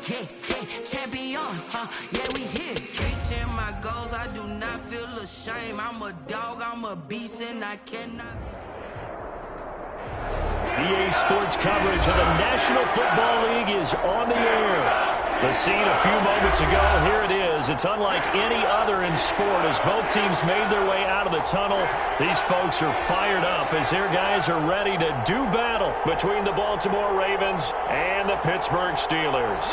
yeah, champion, yeah, we here. Reaching my goals, I do not feel ashamed. I'm a dog, I'm a beast, and I cannot. EA Sports coverage of the National Football League is on the air. The scene a few moments ago, here it is. It's unlike any other in sport as both teams made their way out of the tunnel. These folks are fired up as their guys are ready to do battle between the Baltimore Ravens and the Pittsburgh Steelers.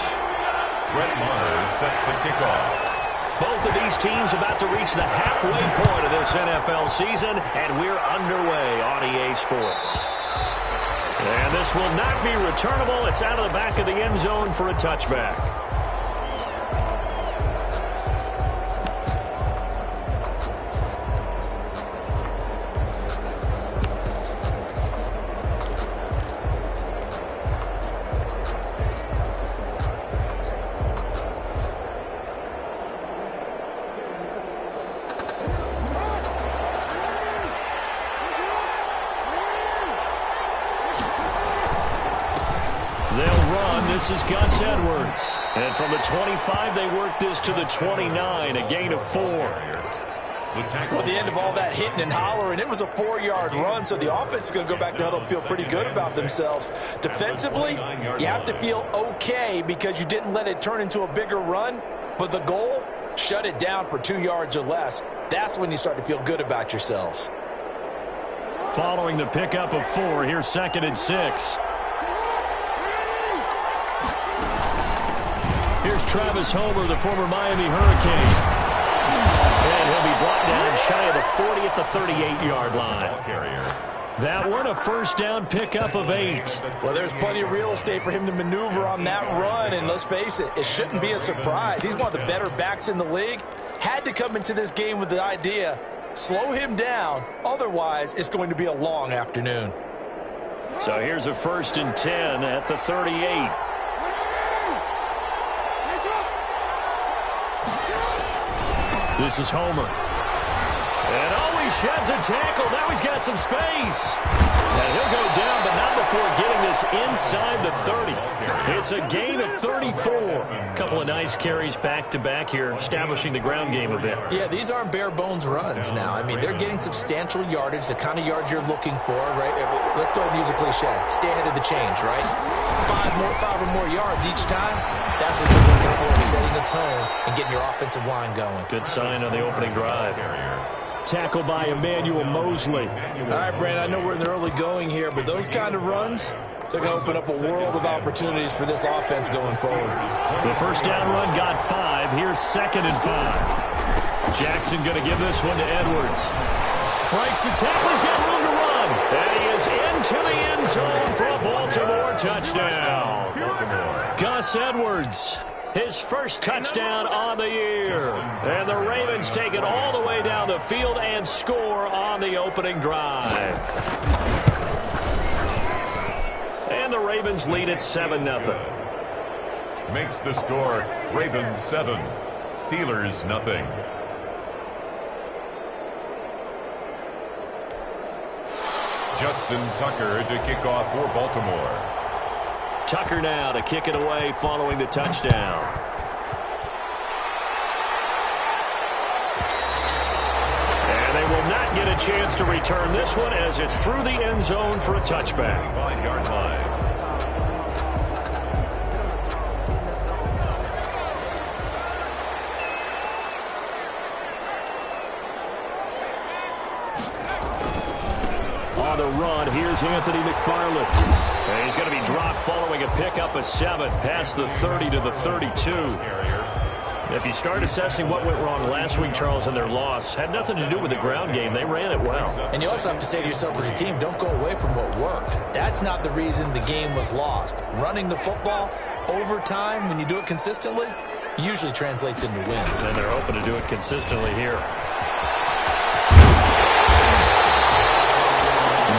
Brett Maher is set to kick off. Both of these teams about to reach the halfway point of this NFL season, and we're underway on EA Sports. And this will not be returnable. It's out of the back of the end zone for a touchback. This is Gus Edwards. And from the 25, they work this to the 29, a gain of 4. Well, at the end of all that hitting and hollering, it was a 4-yard run, so the offense is going to go back to huddle and feel pretty good about themselves. Defensively, you have to feel okay because you didn't let it turn into a bigger run, but the goal, shut it down for 2 yards or less. That's when you start to feel good about yourselves. Following the pickup of 4, here's 2nd and 6. Here's Travis Homer, the former Miami Hurricane. And he'll be brought down shy of the 40 at the 38-yard line. That one a first down pickup of 8. Well, there's plenty of real estate for him to maneuver on that run, and let's face it, it shouldn't be a surprise. He's one of the better backs in the league. Had to come into this game with the idea, slow him down, otherwise it's going to be a long afternoon. So here's a 1st and 10 at the 38. This is Homer. And always sheds a tackle. Now he's got some space. And he'll go down, but not before getting this inside the 30. It's a gain of 34. A couple of nice carries back-to-back here, establishing the ground game a bit. Yeah, these aren't bare-bones runs now. I mean, they're getting substantial yardage, the kind of yards you're looking for, right? Let's go ahead and use a cliche. Stay ahead of the change, right? 5 or more yards each time. That's what you're looking for, setting the tone and getting your offensive line going. Good sign on the opening drive. Tackled by Emmanuel Mosley. All right, Brandon, I know we're in the early going here, but those kind of runs, they're going to open up a world of opportunities for this offense going forward. The first down run got 5. Here's 2nd and 5. Jackson going to give this one to Edwards. Breaks the tackle. He's got room to run. And he is into the end zone for a Baltimore touchdown. Gus Edwards, his first touchdown on the year. And the Ravens take it all the way down the field and score on the opening drive. And the Ravens lead at 7-0. Makes the score Ravens 7, Steelers 0. Justin Tucker to kick off for Baltimore. Tucker now to kick it away following the touchdown. And they will not get a chance to return this one as it's through the end zone for a touchback. 5-yard line. On the run, here's Anthony McFarland. And he's going to be dropped following a pickup of 7 past the 30 to the 32. If you start assessing what went wrong last week, Charles, in their loss, had nothing to do with the ground game. They ran it well. And you also have to say to yourself as a team, don't go away from what worked. That's not the reason the game was lost. Running the football over time, when you do it consistently, usually translates into wins. And they're hoping to do it consistently here.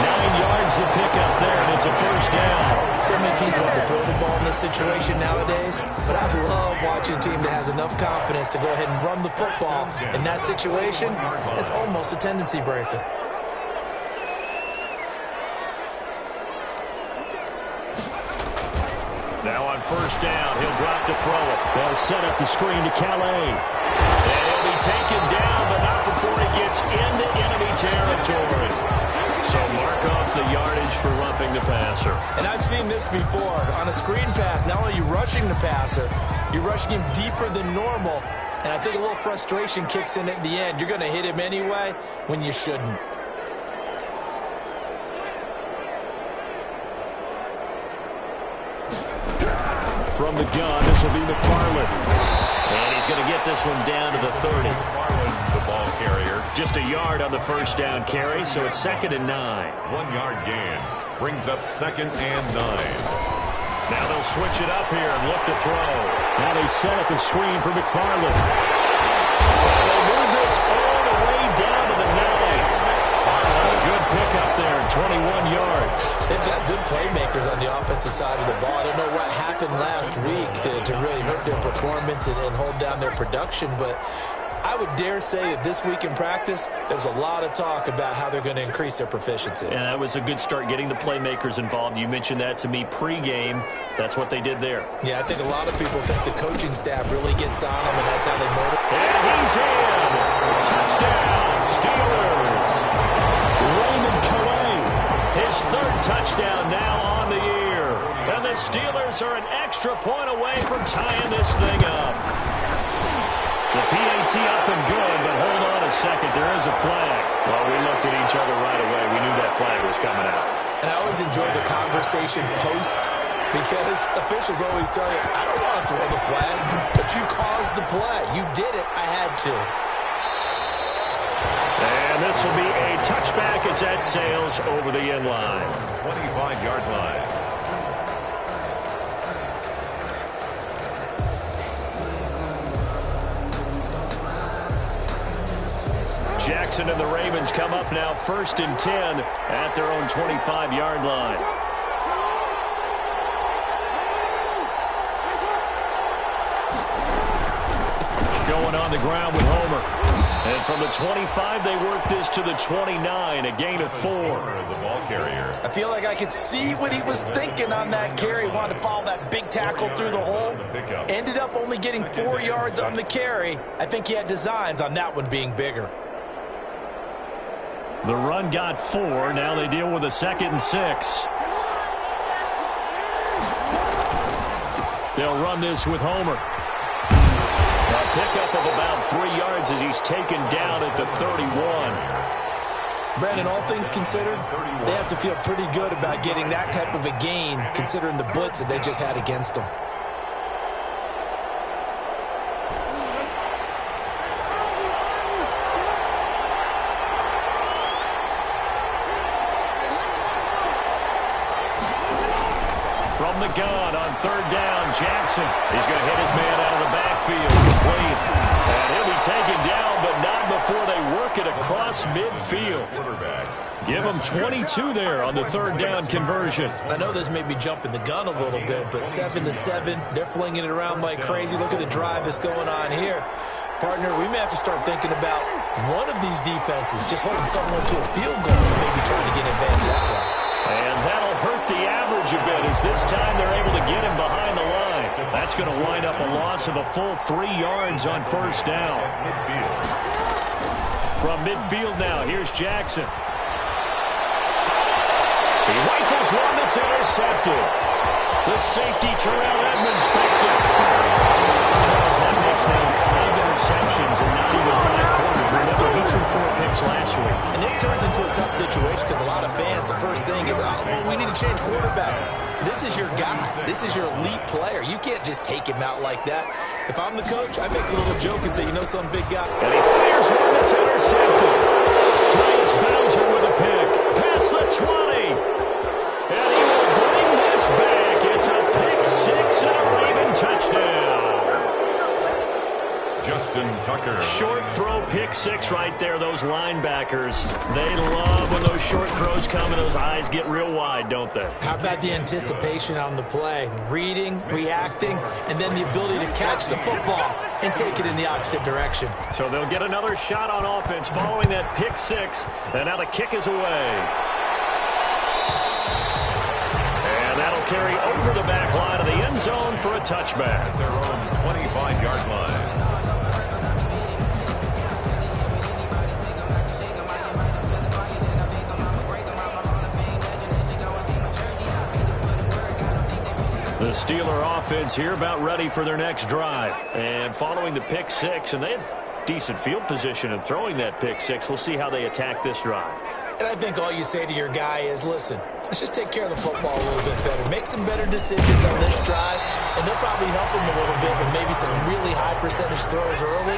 9 yards to pick up there, and it's a first down. So many teams want to throw the ball in this situation nowadays, but I love watching a team that has enough confidence to go ahead and run the football. In that situation, it's almost a tendency breaker. Now on first down, he'll drop to throw it. They'll set up the screen to Calais. And he'll be taken down, but not before he gets into enemy territory. So mark off the yardage for roughing the passer. And I've seen this before. On a screen pass, not only are you rushing the passer, you're rushing him deeper than normal. And I think a little frustration kicks in at the end. You're going to hit him anyway when you shouldn't. From the gun, this will be McFarland. And he's going to get this one down to the 30. McFarland, the ball carrier. Just a yard on the first down carry, so it's 2nd and 9. 1 yard gain. Brings up 2nd and 9. Now they'll switch it up here and look to throw. Now they set up a screen for McFarland. They'll move this all the way down to the 9. A good pickup there, 21 yards. They've got good playmakers on the offensive side of the ball. I don't know what happened last week to really hurt their performance and hold down their production, but I would dare say that this week in practice, there was a lot of talk about how they're going to increase their proficiency. And that was a good start getting the playmakers involved. You mentioned that to me pregame. That's what they did there. Yeah, I think a lot of people think the coaching staff really gets on them, and that's how they motivate. And he's in. Touchdown, Steelers. Raymond Calais, his 3rd touchdown now on the year. And the Steelers are an extra point away from tying this thing up. The PAT up and good, but hold on a second. There is a flag. Well, we looked at each other right away. We knew that flag was coming out. And I always enjoy the conversation post, because officials always tell you, I don't want to throw the flag, but you caused the play. You did it. I had to. And this will be a touchback as that sails over the end line. 25-yard line. Jackson and the Ravens come up now 1st and 10 at their own 25-yard line. Going on the ground with Homer. And from the 25, they work this to the 29, a gain of 4. The ball carrier. I feel like I could see what he was thinking on that carry. Wanted to follow that big tackle through the hole. Ended up only getting 4 yards on the carry. I think he had designs on that one being bigger. The run got 4. Now they deal with a 2nd and 6. They'll run this with Homer. A pickup of about 3 yards as he's taken down at the 31. Brandon, all things considered, they have to feel pretty good about getting that type of a gain, considering the blitz that they just had against them. From the gun on 3rd down, Jackson. He's going to hit his man out of the backfield. Complete. And he'll be taken down, but not before they work it across midfield. Give him 22 there on the 3rd down conversion. I know this may be jumping the gun a little bit, but 7-7, they're flinging it around like crazy. Look at the drive that's going on here. Partner, we may have to start thinking about one of these defenses just holding someone to a field goal and maybe trying to get an advantage that way. And that'll hurt the average a bit as this time they're able to get him behind the line. That's going to wind up a loss of a full 3 yards on 1st down. From midfield now, here's Jackson. He rifles one that's intercepted. The safety, Terrell Edmonds, picks it. Charles, that makes now 5 interceptions and not even 5 quarters. Remember, he threw 4 picks last week. And this turns into a tough situation because a lot of fans, the first thing is, oh, well, we need to change quarterbacks. This is your guy. This is your elite player. You can't just take him out like that. If I'm the coach, I make a little joke and say, you know, some big guy. And he fires one that's intercepted. Tyus Bowser with a pick. Past the 20. And he will bring this back. It's a pick 6 and a Raven touchdown. Justin Tucker. Short throw, pick 6 right there. Those linebackers, they love when those short throws come and those eyes get real wide, don't they? How about the anticipation on the play? Reading, reacting, and then the ability to catch the football and take it in the opposite direction. So they'll get another shot on offense following that pick 6, and now the kick is away. And that'll carry over the back line of the end zone for a touchback. At their own 25-yard line. The Steeler offense here about ready for their next drive. And following the pick six, and they had decent field position in throwing that pick six. We'll see how they attack this drive. And I think all you say to your guy is, listen, let's just take care of the football a little bit better. Make some better decisions on this drive, and they'll probably help him a little bit with maybe some really high percentage throws early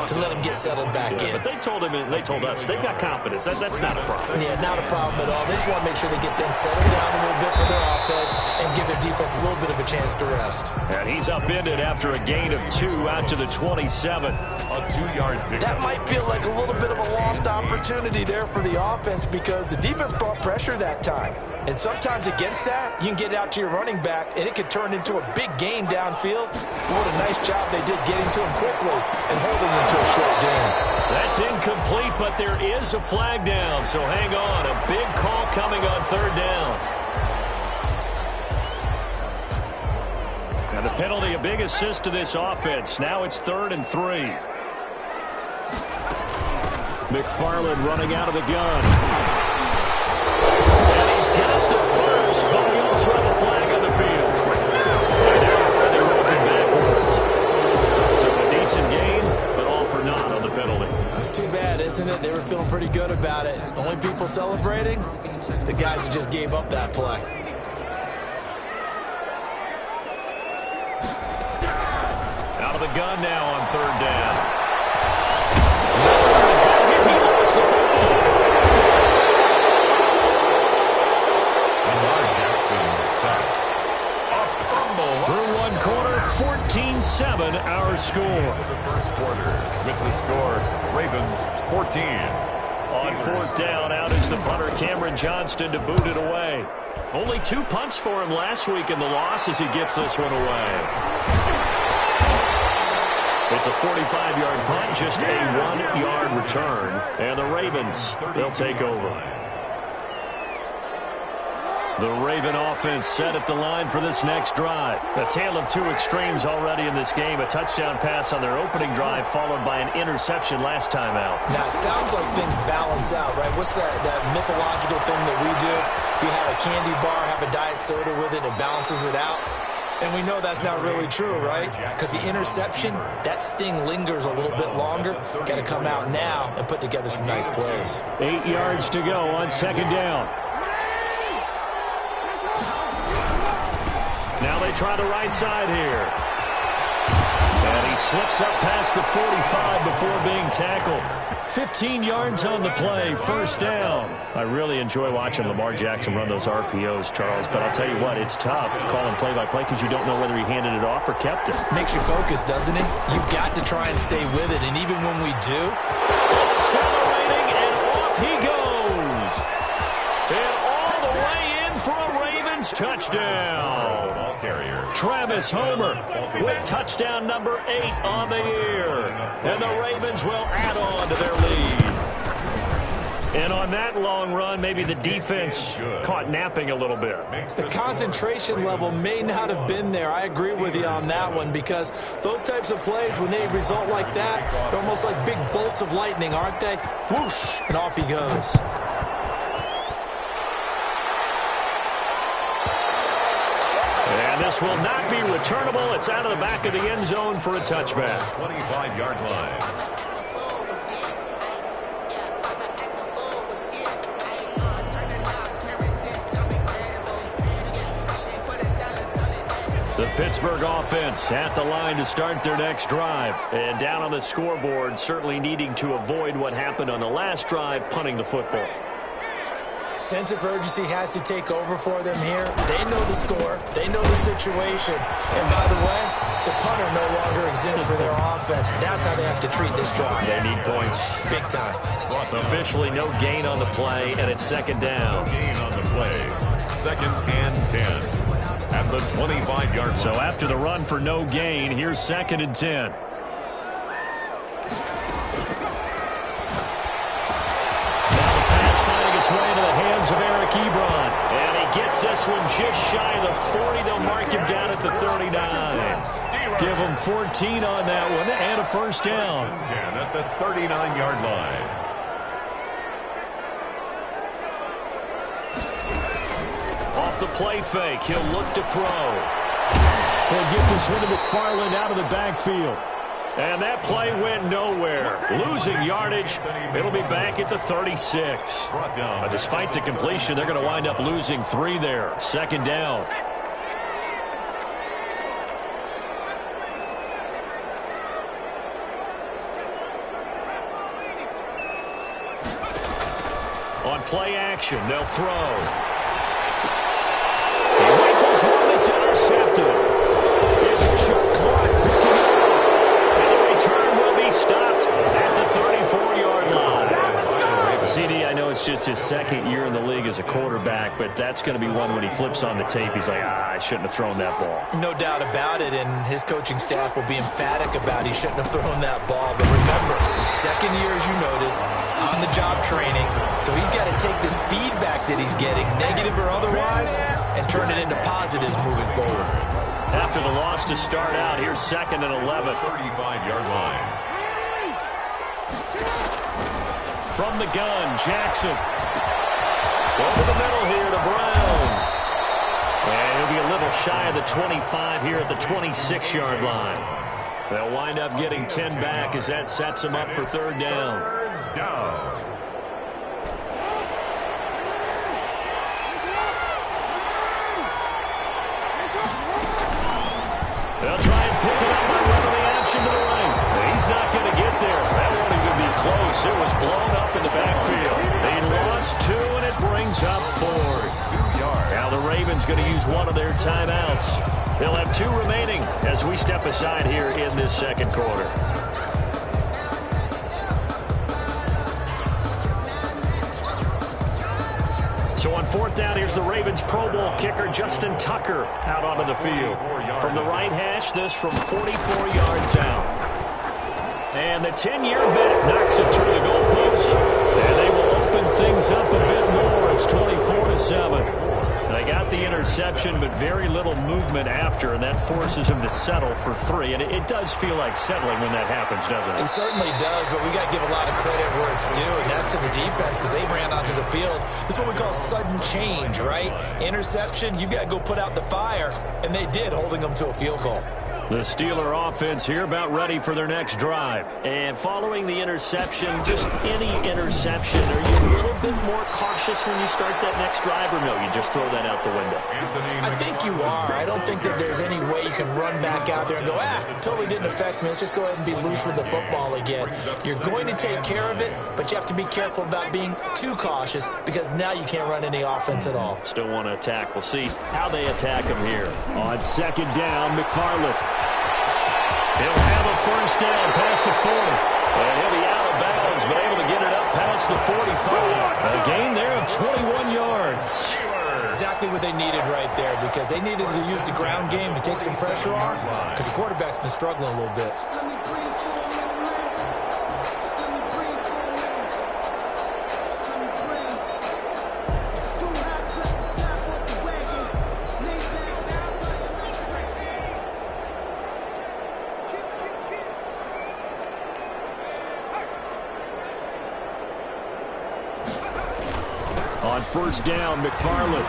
to let him get settled back in. But they told us they've got confidence. That's not a problem. Yeah, not a problem at all. They just want to make sure they get things settled down a little bit for their offense and give their defense a little bit of a chance to rest. And he's upended after a gain of 2 out to the 27. A 2-yard pickup. That might feel like a little bit of a lost opportunity there for the offense because the defense brought pressure that time. And sometimes against that, you can get it out to your running back, and it could turn into a big gain downfield. What a nice job they did getting to him quickly and holding him to a short gain. That's incomplete, but there is a flag down, so hang on. A big call coming on third down. And the penalty, a big assist to this offense. Now it's 3rd and 3. McFarland running out of the gun. And he's got the first, but we also have a flag on the field. And now they're working backwards. So a decent gain, but all for naught on the penalty. It's too bad, isn't it? They were feeling pretty good about it. Only people celebrating, the guys who just gave up that play. Out of the gun now on third down. Through one quarter, 14-7 our score. The first quarter with the score, Ravens 14. On fourth down, out is the punter, Cameron Johnston, to boot it away. Only 2 punts for him last week in the loss as he gets this one away. It's a 45-yard punt, just a 1-yard return. And the Ravens, they'll take over. The Raven offense set at the line for this next drive. A tale of 2 extremes already in this game. A touchdown pass on their opening drive, followed by an interception last time out. Now, it sounds like things balance out, right? What's that mythological thing that we do? If you have a candy bar, have a diet soda with it, it balances it out. And we know that's not really true, right? Because the interception, that sting lingers a little bit longer. Got to come out now and put together some nice plays. 8 yards to go on second down. Now they try the right side here. And he slips up past the 45 before being tackled. 15 yards on the play, first down. I really enjoy watching Lamar Jackson run those RPOs, Charles, but I'll tell you what, it's tough calling play-by-play because you don't know whether he handed it off or kept it. Makes you focus, doesn't it? You've got to try and stay with it, and even when we do... Accelerating, and off he goes. And all the way in for a Ravens touchdown. Travis Homer with touchdown number 8 on the year. And the Ravens will add on to their lead. And on that long run, maybe the defense caught napping a little bit. The concentration level may not have been there. I agree with you on that one because those types of plays, when they result like that, they're almost like big bolts of lightning, aren't they? Whoosh, and off he goes. This will not be returnable. It's out of the back of the end zone for a touchback. 25-yard line. The Pittsburgh offense at the line to start their next drive. And down on the scoreboard, certainly needing to avoid what happened on the last drive, punting the football. Sense of urgency has to take over for them here. They know the score. They know the situation. And by the way, the punter no longer exists for their offense. That's how they have to treat this drive. They need points. Big time. Officially no gain on the play, and it's second down. No gain on the play. 2nd and 10. At the 25-yard line. So after the run for no gain, here's 2nd and 10. Way into the hands of Eric Ebron. And he gets us this one just shy of the 40. They'll mark him down at the 39. Give him 14 on that one and a first down. 10 at the 39-yard line. Off the play fake, he'll look to throw. He'll get this one to McFarland out of the backfield. And that play went nowhere. Losing yardage. It'll be back at the 36. But despite the completion, they're going to wind up losing 3 there. Second down. On play action, they'll throw. He rifles one that's intercepted. It's Chuck Clark picking it up. Return will be stopped at the 34-yard line. CD, I know it's just his second year in the league as a quarterback, but that's going to be one when he flips on the tape. He's like, I shouldn't have thrown that ball. No doubt about it, and his coaching staff will be emphatic about he shouldn't have thrown that ball. But remember, second year, as you noted, on-the-job training, so he's got to take this feedback that he's getting, negative or otherwise, and turn it into positives moving forward. After the loss to start out, here's 2nd and 11. 35-yard line. From the gun, Jackson. Over the middle here to Brown. And he'll be a little shy of the 25 here at the 26-yard line. They'll wind up getting 10 back as that sets them up for third down. Third down. They'll try and pick it up by running the action to the right. He's not going to get there. That won't even be close. It was blown up in the backfield. They lost 2, and it brings up 4th. 2 yards. Now the Ravens going to use one of their timeouts. They'll have 2 remaining as we step aside here in this second quarter. So on 4th down, here's the Ravens Pro Bowl kicker, Justin Tucker, out onto the field. From the right hash, this from 44 yards out. And the 10-year vet knocks it through the goalpost. And they will open things up a bit more. It's 24-7. They got the interception, but very little movement after, and that forces him to settle for 3. And it does feel like settling when that happens, doesn't it? It certainly does, but we got to give a lot of credit where it's due, and that's to the defense because they ran onto the field. This is what we call sudden change, right? Interception, you've got to go put out the fire, and they did, holding them to a field goal. The Steeler offense here about ready for their next drive. And following the interception, just any interception, are you a little bit more cautious when you start that next drive, or no, you just throw that out the window? I think you are. I don't think that there's any way you can run back out there and go, totally didn't affect me. Let's just go ahead and be loose with the football again. You're going to take care of it, but you have to be careful about being too cautious because now you can't run any offense at all. Still want to attack. We'll see how they attack him here. On 2nd down, McFarland. He'll have a first down past the 40. And he'll be out of bounds, but able to get it up past the 45. A gain there of 21 yards. Exactly what they needed right there because they needed to use the ground game to take some pressure off because the quarterback's been struggling a little bit. On 1st down, McFarland.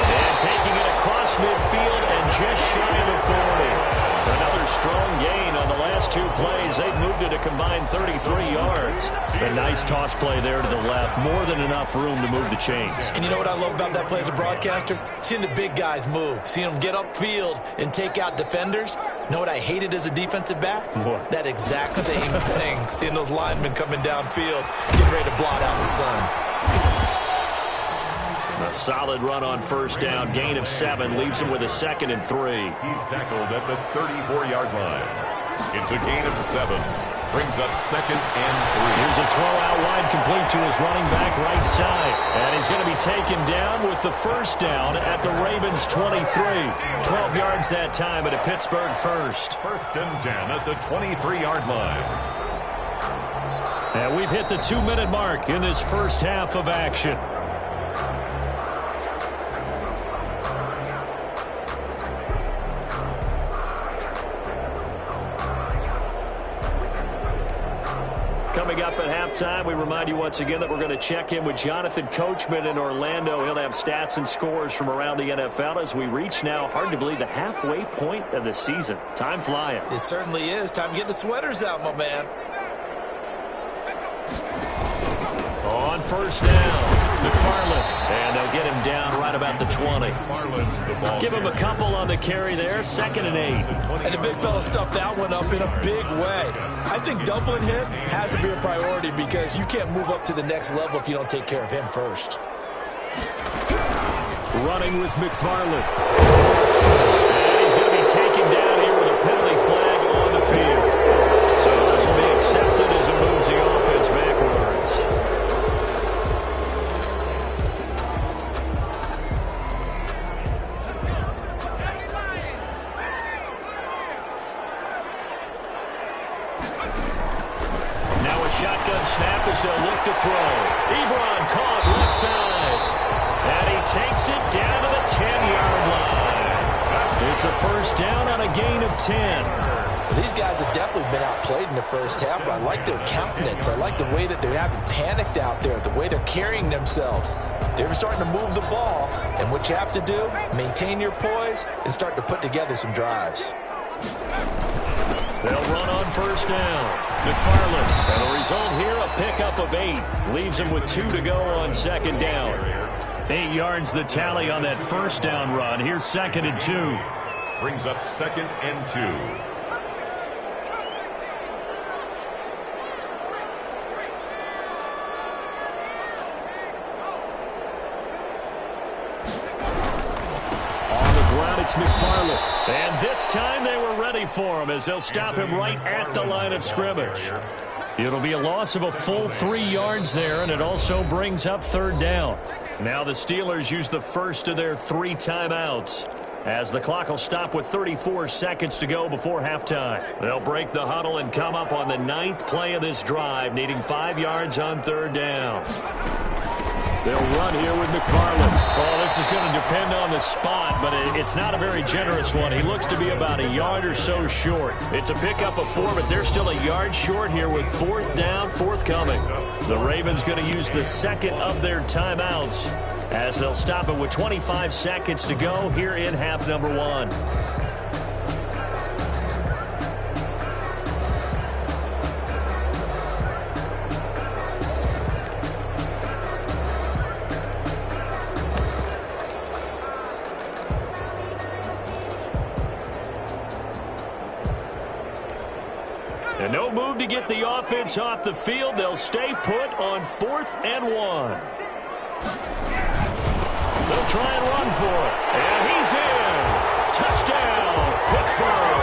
And taking it across midfield and just shy of the 40. Another strong gain on the last 2 plays. They've moved it a combined 33 yards. A nice toss play there to the left. More than enough room to move the chains. And you know what I love about that play as a broadcaster? Seeing the big guys move. Seeing them get upfield and take out defenders. You know what I hated as a defensive back? What? That exact same thing. Seeing those linemen coming downfield, getting ready to blot out the sun. A solid run on 1st down. Gain of 7 leaves him with a 2nd and 3. He's tackled at the 34-yard line. It's a gain of 7. Brings up 2nd and 3. Here's a throw out wide complete to his running back right side. And he's going to be taken down with the first down at the Ravens 23. 12 yards that time at a Pittsburgh first. 1st and 10 at the 23-yard line. And we've hit the 2-minute mark in this first half of action. coming up at halftime. We remind you once again that we're going to check in with Jonathan Coachman in Orlando. He'll have stats and scores from around the NFL as we reach now, hard to believe, the halfway point of the season. Time flying. It certainly is. Time to get the sweaters out, my man. On first down, McFarland. And they'll get him down right about the 20. Give him a couple on the carry there. 2nd and 8. And the big fella stuffed that one up in a big way. I think doubling him has to be a priority because you can't move up to the next level if you don't take care of him first. Running with McFarland. And he's going to be taken down here with a penalty flag on the field. So this will be accepted as it moves the offense backwards. Shotgun snap as they'll look to throw. Ebron caught left side. And he takes it down to the 10-yard line. It's a first down on a gain of 10. Well, these guys have definitely been outplayed in the first half, but I like their countenance. I like the way that they're having panicked out there, the way they're carrying themselves. They're starting to move the ball, and what you have to do, maintain your poise and start to put together some drives. They'll run on first down. McFarland. And the result here, a pickup of 8. Leaves him with 2 to go on 2nd down. 8 yards the tally on that first down run. Here's 2nd and 2. Brings up 2nd and 2. It's McFarland. And this time they were ready for him as they'll stop him right at the line of scrimmage. It'll be a loss of a full 3 yards there, and it also brings up 3rd down. Now the Steelers use the first of their 3 timeouts as the clock will stop with 34 seconds to go before halftime. They'll break the huddle and come up on the 9th play of this drive, needing 5 yards on 3rd down. They'll run here with McFarland. Oh, this is going to depend on the spot, but it's not a very generous one. He looks to be about a yard or so short. It's a pickup of 4, but they're still a yard short here with 4th down, forthcoming. The Ravens going to use the 2nd of their timeouts as they'll stop it with 25 seconds to go here in half number 1. And no move to get the offense off the field. They'll stay put on 4th and 1. They'll try and run for it. And he's in. Touchdown, Pittsburgh.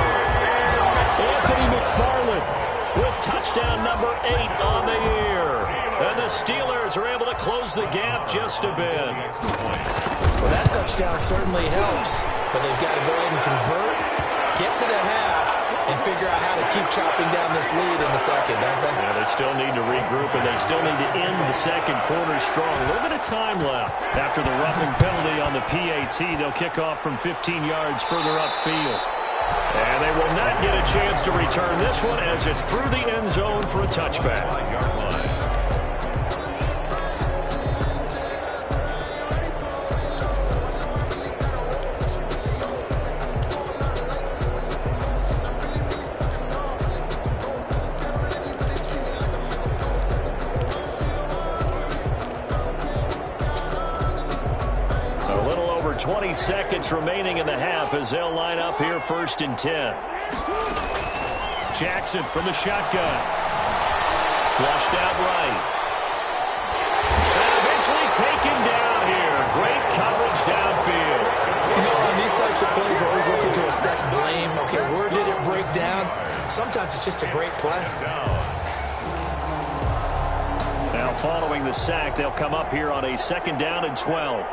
Anthony McFarland with touchdown number 8 on the year. And the Steelers are able to close the gap just a bit. Well, that touchdown certainly helps, but they've got to go ahead and convert, get to the half, and figure out how to keep chopping down this lead in the 2nd, don't they? Yeah, they still need to regroup, and they still need to end the 2nd quarter strong. A little bit of time left. After the roughing penalty on the PAT, they'll kick off from 15 yards further upfield. And they will not get a chance to return this one as it's through the end zone for a touchback. A little over 20 seconds remaining in the half as they'll line up here 1st and 10. Jackson from the shotgun. Flushed out right. And eventually taken down here. Great coverage downfield. You know, on these types of plays, we're always looking to assess blame. Okay, where did it break down? Sometimes it's just a great play. Now following the sack, they'll come up here on a 2nd down and 12.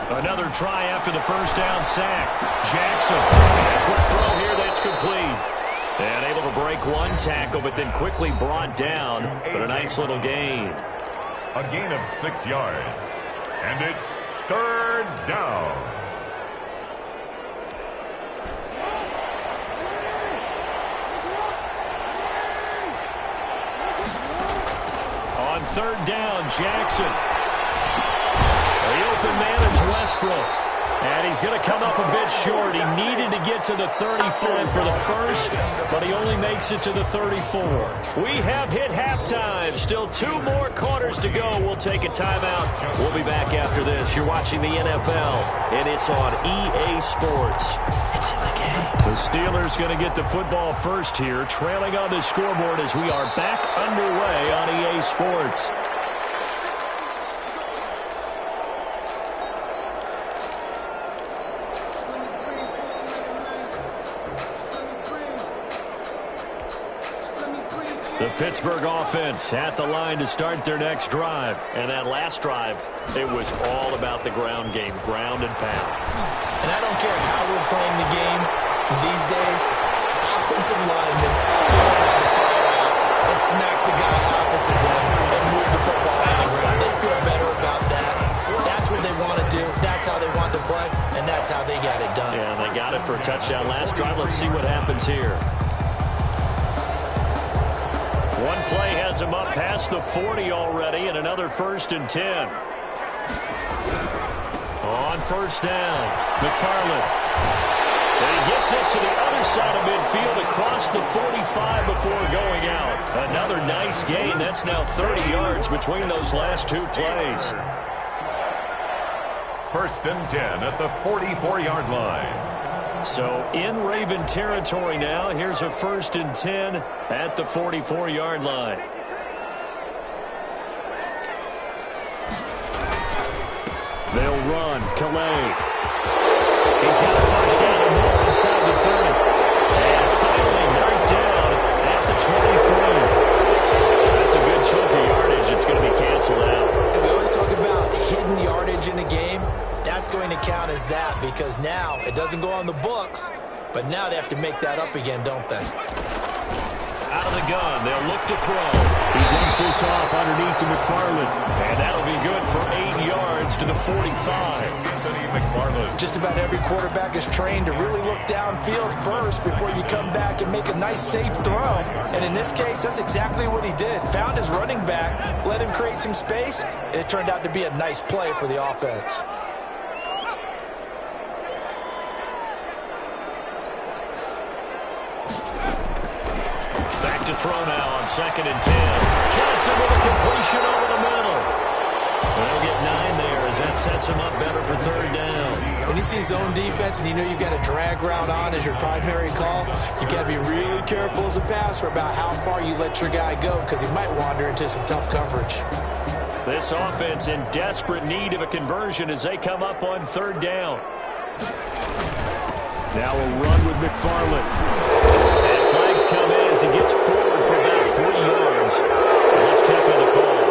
Another try after the first down sack. Jackson. And a quick throw here that's complete. And able to break one tackle, but then quickly brought down. But a nice little gain. A gain of 6 yards. And it's 3rd down. third down. Jackson. The open man is Westbrook. And he's going to come up a bit short. He needed to get to the 35 for the first, but he only makes it to the 34. We have hit halftime. Still 2 more quarters to go. We'll take a timeout. We'll be back after this. You're watching the NFL, and it's on EA Sports. It's in the game. The Steelers going to get the football first here, trailing on the scoreboard as we are back underway on EA Sports. The Pittsburgh offense at the line to start their next drive. And that last drive, it was all about the ground game, ground and pound. And I don't care how we're playing the game these days, offensive linemen still want to fire out and smack the guy opposite them and move the football on the ground. They feel better about that. That's what they want to do. That's how they want to play, and that's how they got it done. Yeah, they got it for a touchdown last drive. Let's see what happens here. One play has him up past the 40 already, and another 1st and 10. On first down, McFarland. And he gets us to the other side of midfield across the 45 before going out. Another nice gain. That's now 30 yards between those last 2 plays. 1st and 10 at the 44-yard line. So in Raven territory now. Here's a 1st and 10 at the 44-yard line. They'll run. Calais. He's got a first down and more inside the 30. And finally knocked down at the 23. That's a good chunk of yardage. It's going to be canceled out. And we always talk about hidden yardage in a game. That's going to count as that because now it doesn't go on the books, but now they have to make that up again, don't they? Out of the gun, they'll look to throw. He dumps this off underneath to McFarland, and that'll be good for 8 yards to the 45. Just about every quarterback is trained to really look downfield first before you come back and make a nice, safe throw. And in this case, that's exactly what he did. Found his running back, let him create some space, and it turned out to be a nice play for the offense. To throw now on 2nd and 10. Johnson with a completion over the middle. They'll get 9 there as that sets him up better for 3rd down. When you see zone defense and you know you've got a drag route on as your primary call, you've got to be really careful as a passer about how far you let your guy go because he might wander into some tough coverage. This offense in desperate need of a conversion as they come up on 3rd down. Now a run with McFarland. Flags come in as he gets forward for about 3 yards. Let's check on the call.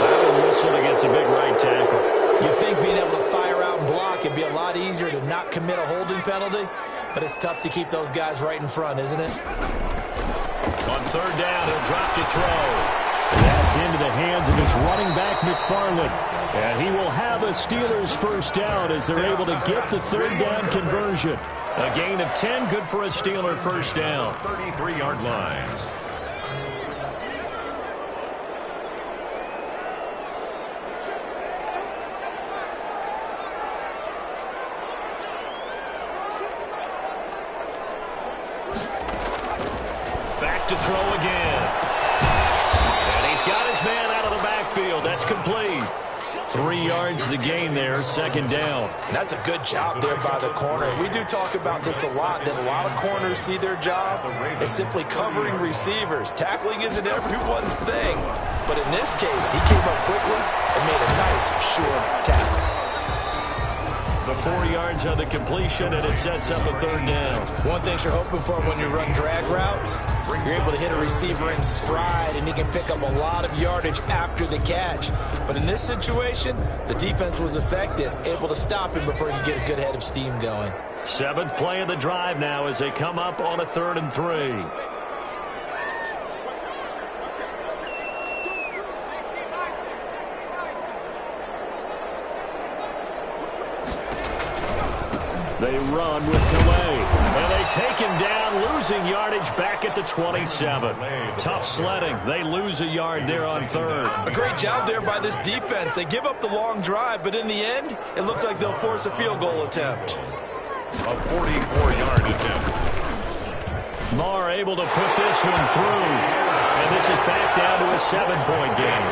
That whistled against a big right tackle. You'd think being able to fire out and block would be a lot easier to not commit a holding penalty, but it's tough to keep those guys right in front, isn't it? On 3rd down, he'll drop to throw. That's into the hands of his running back, McFarland. And he will have a Steelers 1st down as they're able to get the 3rd down conversion. A gain of 10, good for a Steeler 1st down. 33-yard line. Back to throw again. And he's got his man out of the backfield. That's complete. 3 yards the gain there, 2nd down. That's a good job there by the corner. We do talk about this a lot, that a lot of corners see their job as simply covering receivers. Tackling isn't everyone's thing. But in this case, he came up quickly and made a nice, sure tackle. The 4 yards on the completion, and it sets up a 3rd down. One thing you're hoping for when you run drag routes, you're able to hit a receiver in stride, and he can pick up a lot of yardage after the catch. But in this situation, the defense was effective, able to stop him before he could get a good head of steam going. 7th play of the drive now as they come up on a 3rd and 3. They run with delay. And they take him down, losing yardage back at the 27. Tough sledding. They lose a yard there on third. A great job there by this defense. They give up the long drive, but in the end, it looks like they'll force a field goal attempt. A 44-yard attempt. Marr able to put this one through. And this is back down to a 7-point game.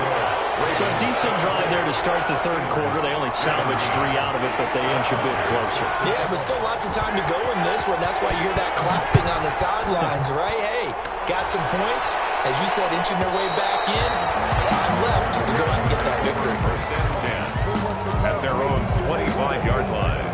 So a decent drive there to start the third quarter. They only salvaged 3 out of it, but they inch a bit closer. Yeah, but still lots of time to go in this one. That's why you hear that clapping on the sidelines, right? Hey, got some points. As you said, inching their way back in. Time left to go out and get that victory. First and 10 at their own 25-yard line.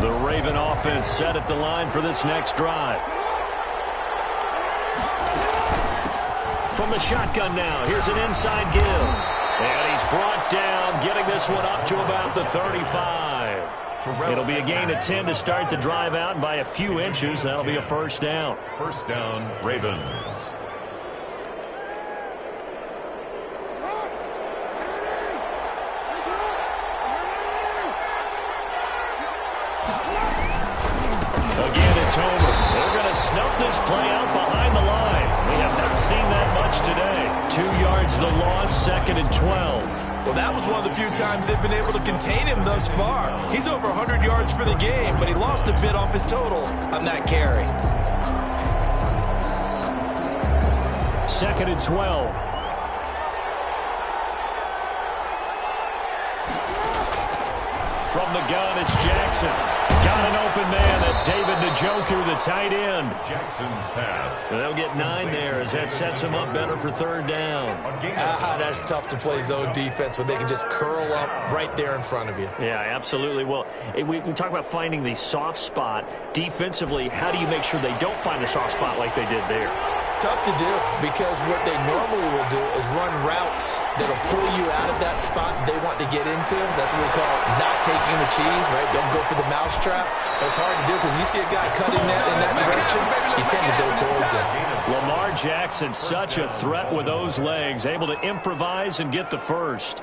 The Raven offense set at the line for this next drive. From the shotgun now, here's an inside give. And he's brought down, getting this one up to about the 35. It'll be a gain of 10 to start the drive out, and by a few inches, that'll be a first down. First down, Ravens. Again, it's Homer. They're going to snuff this play out behind the line. We have not seen that much today. 2 yards the loss, 2nd and 12. Well, that was one of the few times they've been able to contain him thus far. He's over 100 yards for the game, but he lost a bit off his total on that carry. 2nd and 12. From the gun, it's Jackson. Got an open man. That's David Njoku, the tight end. Jackson's pass. They'll get 9 there as that sets them up better for third down. That's tough to play zone defense when they can just curl up right there in front of you. Yeah, absolutely. Well, we talk about finding the soft spot. Defensively, how do you make sure they don't find the soft spot like they did there? Tough to do, because what they normally will do is run routes that'll pull you out of that spot they want to get into. That's what we call not taking the cheese, right? Don't go for the mousetrap. That's hard to do, because you see a guy cutting that in that direction, you tend to go towards him. Lamar Jackson, such a threat with those legs, able to improvise and get the first.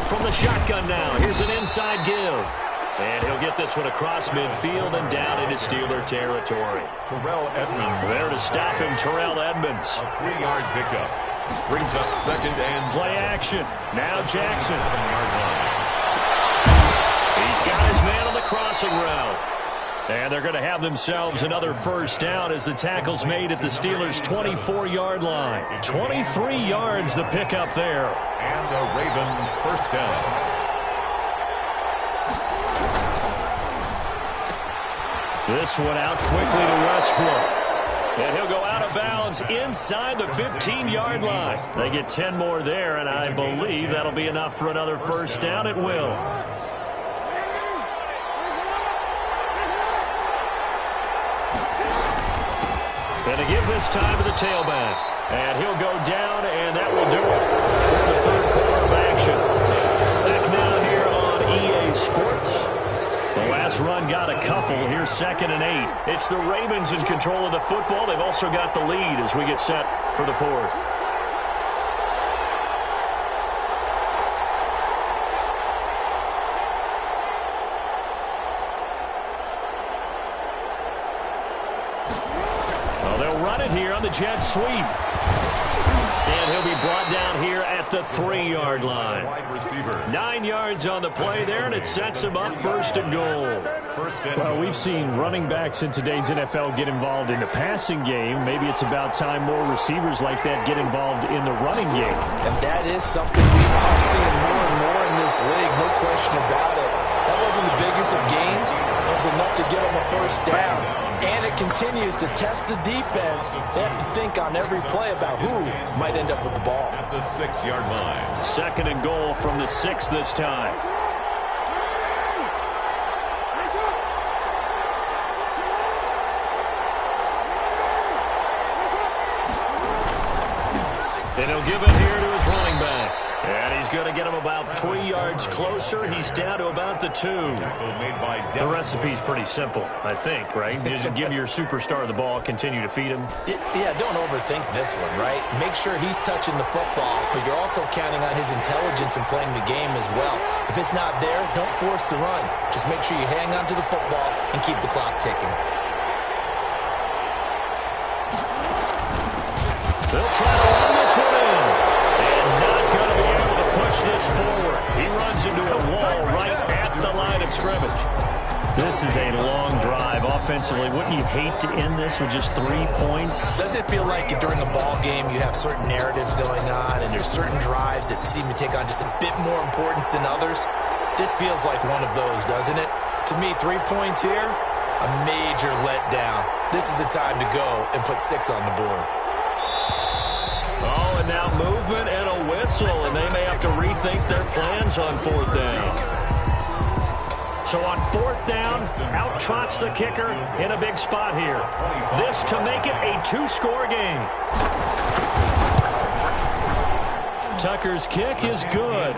From the shotgun now, here's an inside give. And he'll get this one across midfield and down into Steeler territory. Terrell Edmonds. There to stop him, Terrell Edmonds. A 3-yard pickup. Brings up 2nd and Play action. Now Jackson. 7-yard line. He's got his man on the crossing route. And they're going to have themselves another first down as the tackle's made at the Steelers' 24-yard line. 23 yards the pickup there. And a Raven first down. This one out quickly to Westbrook. And he'll go out of bounds inside the 15-yard line. They get 10 more there, and I believe that'll be enough for another first down. It will. And to give this time to the tailback. And he'll go down, and that will do it for the third quarter of action. Back now here on EA Sports. The last run got a couple. Here's 2nd and 8. It's the Ravens in control of the football. They've also got the lead as we get set for the fourth. Well, they'll run it here on the jet sweep. And he'll be brought down here at the 3-yard line. 9 yards on the play there, and it sets him up 1st and goal. Well, we've seen running backs in today's NFL get involved in the passing game. Maybe it's about time more receivers like that get involved in the running game. And that is something we are seeing more and more in this league, no question about it. That wasn't the biggest of gains. It was enough to give them a first down. And it continues to test the defense. They have to think on every play about who might end up with the ball. At the 6-yard line. 2nd and goal from the 6 this time. And he'll give it here to his running back. And he's going to get him about 3 yards closer. He's down to about the 2. The recipe's pretty simple, I think, right? You just give your superstar the ball, continue to feed him. Yeah, don't overthink this one, right? Make sure he's touching the football, but you're also counting on his intelligence in playing the game as well. If it's not there, don't force the run. Just make sure you hang on to the football and keep the clock ticking. They'll try to run this one in. And not going to be able to push this forward. He runs into a wall right at the line of scrimmage. This is a long drive offensively. Wouldn't you hate to end this with just 3 points? Doesn't it feel like during a ball game you have certain narratives going on and there's certain drives that seem to take on just a bit more importance than others? This feels like one of those, doesn't it? To me, 3 points here, a major letdown. This is the time to go and put 6 on the board. Oh, and now movement and a whistle, and they may have to rethink their plans on 4th down. So on 4th down, out trots the kicker in a big spot here. This to make it a 2-score game. Tucker's kick is good.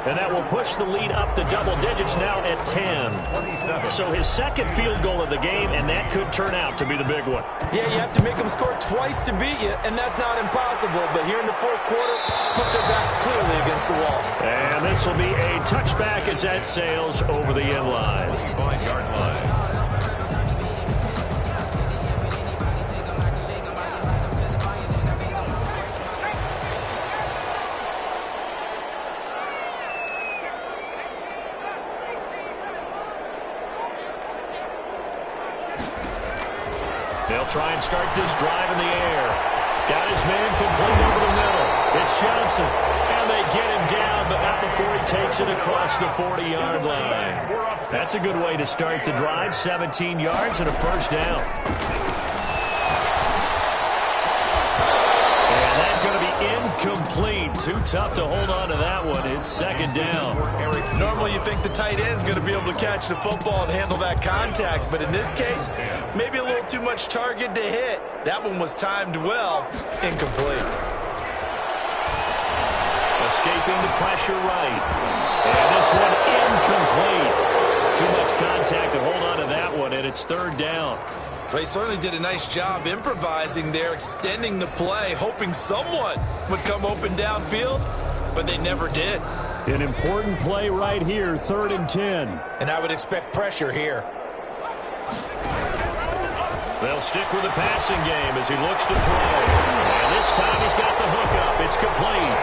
And that will push the lead up to double digits now at 10. So his second field goal of the game, and that could turn out to be the big one. Yeah, you have to make them score twice to beat you, and that's not impossible. But here in the 4th quarter, puts their backs clearly against the wall. And this will be a touchback as that sails over the end line. 5-yard line. They'll try and start this drive in the air. Got his man complete over the middle. It's Johnson. And they get him down, but not before he takes it across the 40-yard line. That's a good way to start the drive. 17 yards and a 1st down. And that's going to be incomplete. Too tough to hold on to that one. It's 2nd down. Normally you think the tight end's going to be able to catch the football and handle that contact, but in this case, maybe a little too much target to hit. That one was timed well. Incomplete. Escaping the pressure right. And this one incomplete. Too much contact to hold on to that one, and it's 3rd down. They certainly did a nice job improvising there, extending the play, hoping someone would come open downfield, but they never did. An important play right here, 3rd and 10. And I would expect pressure here. They'll stick with the passing game as he looks to throw. And this time he's got the hook up. It's complete.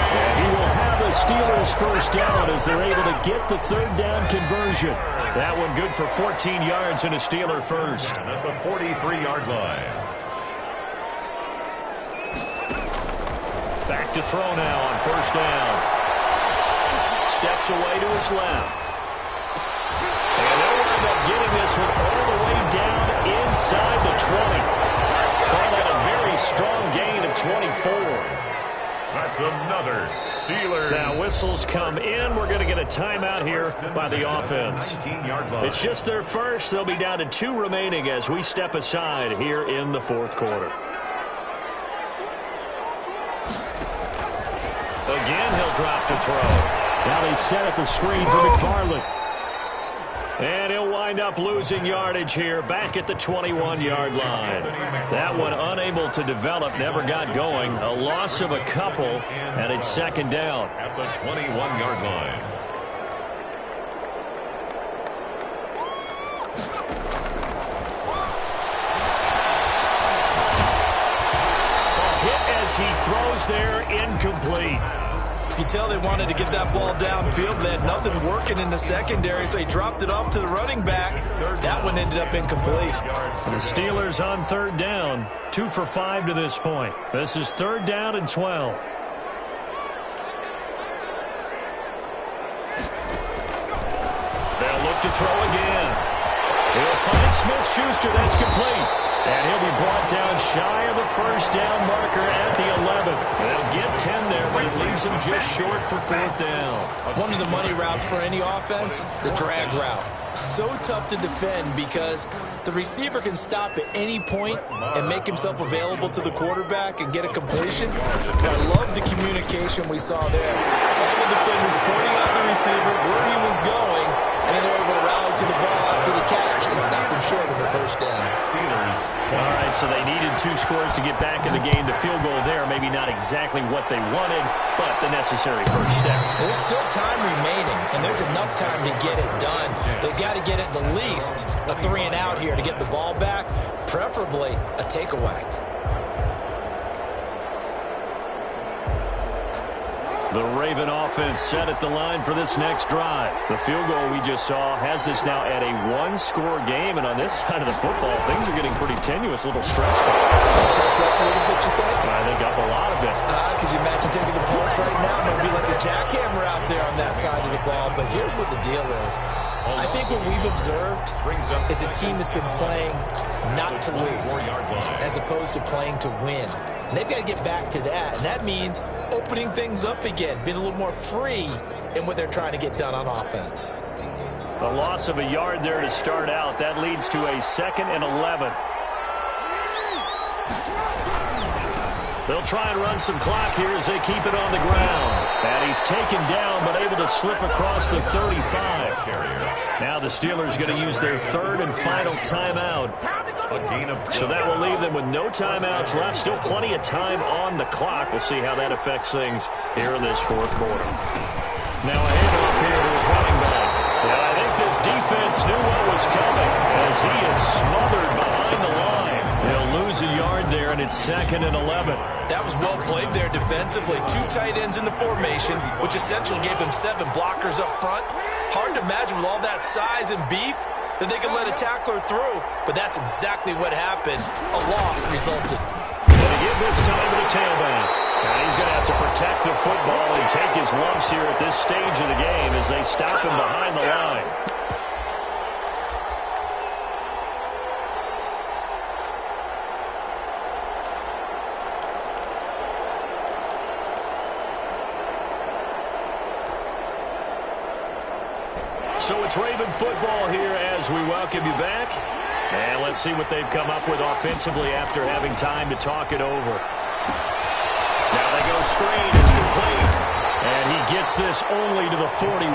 And he will have the Steelers' 1st down as they're able to get the 3rd down conversion. That one good for 14 yards and a Steeler 1st. At the 43-yard line. Back to throw now on 1st down. Steps away to his left. And they'll wind up getting this one all the way down inside the 20. Call that a very strong gain of 24. That's another Steelers. Now whistles come in. We're going to get a timeout here by the offense. It's just their first. They'll be down to 2 remaining as we step aside here in the 4th quarter. Again, he'll drop to throw. Now they set up a screen for McFarland. And he'll wind up losing yardage here back at the 21-yard line. That one unable to develop, never got going. A loss of a couple, and it's 2nd down. At the 21-yard line. A hit as he throws there, incomplete. You tell they wanted to get that ball downfield. They had nothing working in the secondary, so he dropped it off to the running back. That one ended up incomplete. The Steelers on 3rd down, 2 for 5 to this point. This is 3rd down and 12. They'll look to throw again. He'll find Smith-Schuster. That's complete. And he'll be brought down shy of the first down marker at the 11. They'll get 10 there, but it leaves them just short for fourth down. One of the money routes for any offense, the drag route. So tough to defend because the receiver can stop at any point and make himself available to the quarterback and get a completion. But I love the communication we saw there. All the defenders pointing out the receiver, where he was going, and then they were able to rally to the ball after the catch and stop him short of the first down. All right, so they needed 2 scores to get back in the game. The field goal there, maybe not exactly what they wanted, but the necessary first step. There's still time remaining, and there's enough time to get it done. They've got to get at the least a 3-and-out here to get the ball back, preferably a takeaway. The Raven offense set at the line for this next drive. The field goal we just saw has us now at a 1-score game, and on this side of the football, things are getting pretty tenuous, a little stressful. Pressure up a little bit, you think? I think up a lot of it. Could you imagine taking the pulse right now? Maybe like a jackhammer out there on that side of the ball. But here's what the deal is. I think what we've observed is a team that's been playing not to lose as opposed to playing to win. And they've got to get back to that. And that means opening things up again, being a little more free in what they're trying to get done on offense. A loss of a yard there to start out. That leads to a 2nd and 11. They'll try and run some clock here as they keep it on the ground. And he's taken down but able to slip across the 35. Now the Steelers going to use their 3rd and final timeout. So that will leave them with no timeouts left. Still plenty of time on the clock. We'll see how that affects things here in this 4th quarter. Now a handoff here to his running back. And I think this defense knew what was coming as he is smothered behind the line. They'll lose a yard there, and it's 2nd and 11. That was well played there defensively. 2 tight ends in the formation, which essentially gave them 7 blockers up front. Hard to imagine with all that size and beef that they could let a tackler through, but that's exactly what happened. A loss resulted. And to give this time to the tailback. And he's going to have to protect the football and take his lumps here at this stage of the game as they stop him behind the line. So it's Raven football here as we welcome you back. And let's see what they've come up with offensively after having time to talk it over. Now they go screen. It's complete. And he gets this only to the 41.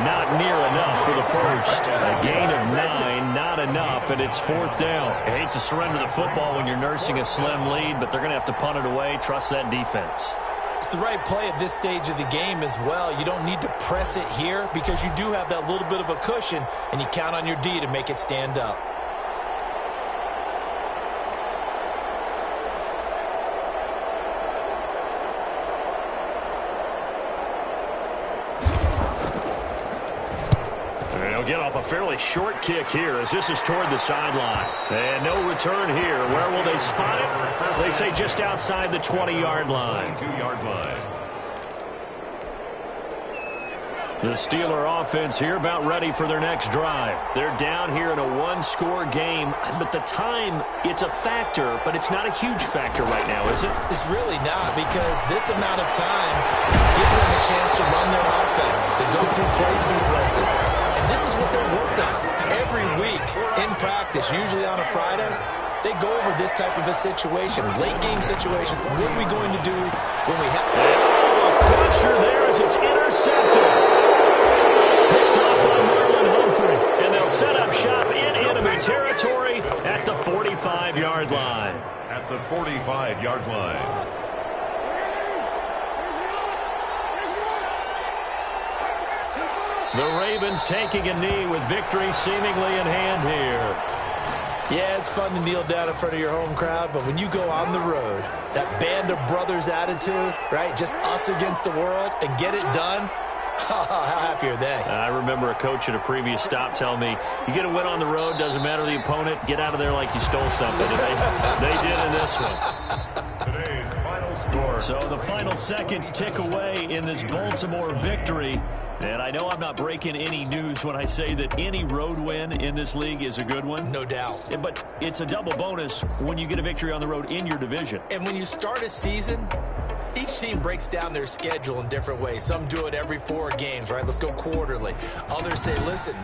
Not near enough for the first. A gain of 9, not enough, and it's 4th down. I hate to surrender the football when you're nursing a slim lead, but they're going to have to punt it away. Trust that defense. It's the right play at this stage of the game as well. You don't need to press it here because you do have that little bit of a cushion, and you count on your D to make it stand up. Get off a fairly short kick here as this is toward the sideline. And no return here. Where will they spot it? They say just outside the 20-yard line. 2-yard line. The Steeler offense here about ready for their next drive. They're down here in a 1-score game, but the time, it's a factor, but it's not a huge factor right now, is it? It's really not, because this amount of time gives them a chance to run their offense, to go through play sequences. And this is what they're worked on every week in practice, usually on a Friday. They go over this type of a situation, late game situation. What are we going to do when we have... Oh, a crusher there as it's intercepted. Picked off by Marlon Humphrey, and they'll set up shop in enemy territory at the 45-yard line. At the 45-yard line. The Ravens taking a knee with victory seemingly in hand here. Yeah, it's fun to kneel down in front of your home crowd, but when you go on the road, that band of brothers attitude, right, just us against the world, and get it done, how happy are they? I remember a coach at a previous stop telling me, you get a win on the road, doesn't matter the opponent, get out of there like you stole something. And they did in this one. Today's final score. score. So the final seconds tick away in this Baltimore victory. And I know I'm not breaking any news when I say that any road win in this league is a good one. No doubt. But it's a double bonus when you get a victory on the road in your division. And when you start a season, each team breaks down their schedule in different ways. Some do it every 4 games, right? Let's go quarterly. Others say, listen,